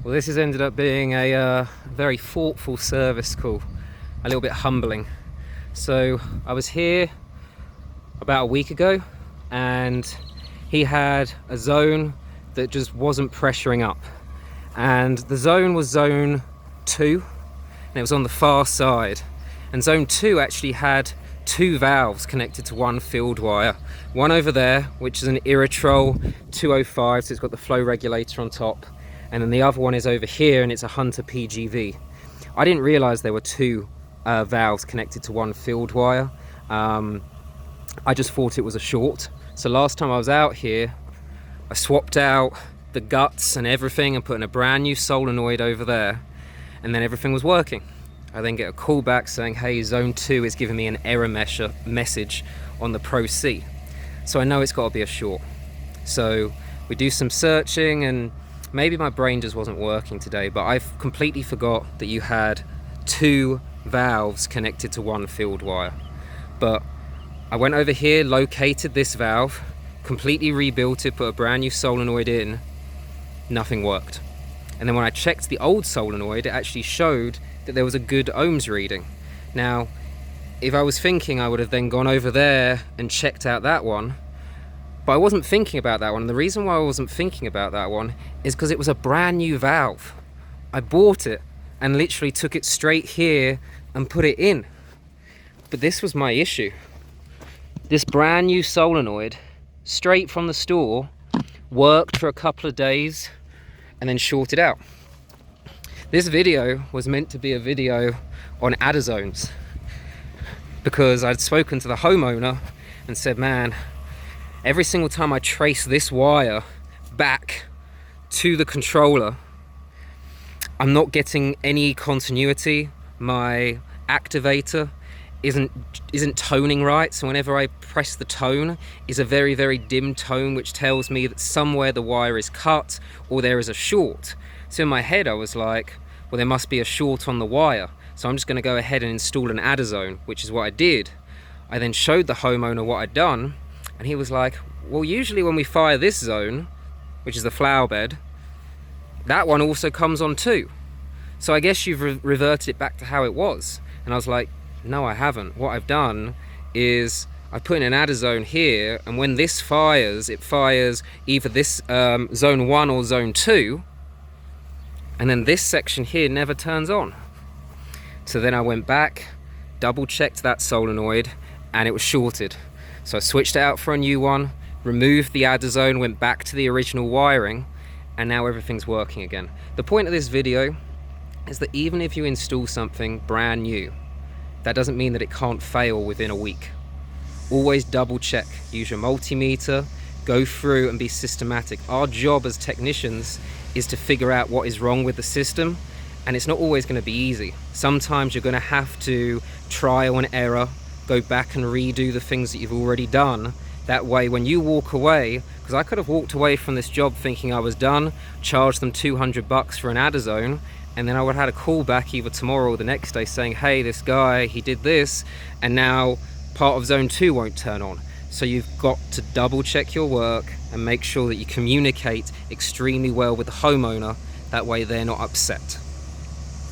Well, this has ended up being a very thoughtful service call, a little bit humbling. So I was here about a week ago and he had a zone that just wasn't pressuring up, and the zone was zone 2 and it was on the far side, and zone 2 actually had 2 valves connected to one field wire, one over there which is an Irrigation 205, so it's got the flow regulator on top, and then the other one is over here and it's a Hunter PGV. I didn't realize there were 2 valves connected to one field wire. I just thought it was a short. So last time I was out here, I swapped out the guts and everything and put in a brand new solenoid over there, and then everything was working. I then get a call back saying, hey, zone 2 is giving me an error message on the Pro C. So I know it's got to be a short. So we do some searching, and maybe my brain just wasn't working today, but I completely forgot that you had 2 valves connected to one field wire. But I went over here, located this valve, completely rebuilt it, put a brand new solenoid in, nothing worked. And then when I checked the old solenoid, it actually showed that there was a good ohms reading. Now, if I was thinking, I would have then gone over there and checked out that one, but I wasn't thinking about that one. And the reason why I wasn't thinking about that one is because it was a brand new valve. I bought it and literally took it straight here and put it in. But this was my issue. This brand new solenoid, straight from the store, worked for a couple of days and then shorted out. This video was meant to be a video on adder zones, because I'd spoken to the homeowner and said, man, every single time I trace this wire back to the controller, I'm not getting any continuity. My activator isn't toning right, so whenever I press the tone, it's a very, very dim tone, which tells me that somewhere the wire is cut or there is a short. So in my head I was like, well, there must be a short on the wire, so I'm just going to go ahead and install an adder zone, which is what I did. I then showed the homeowner what I'd done, and he was like, well, usually when we fire this zone, which is the flower bed, that one also comes on too. So I guess you've reverted it back to how it was. And I was like, no, I haven't. What I've done is I put in an adder zone here, and when this fires, it fires either this zone 1 or zone 2, and then this section here never turns on. So then I went back, double checked that solenoid, and it was shorted. So I switched it out for a new one, removed the adder zone, went back to the original wiring, and now everything's working again. The point of this video is that even if you install something brand new, that doesn't mean that it can't fail within a week. Always double check, use your multimeter, go through and be systematic. Our job as technicians is to figure out what is wrong with the system, and it's not always going to be easy. Sometimes you're going to have to trial and error, go back and redo the things that you've already done. That way when you walk away, because I could have walked away from this job thinking I was done, charged them $200 for an adder zone, and then I would have had a call back either tomorrow or the next day saying, hey, this guy, he did this, and now part of zone 2 won't turn on. So you've got to double check your work and make sure that you communicate extremely well with the homeowner. That way they're not upset.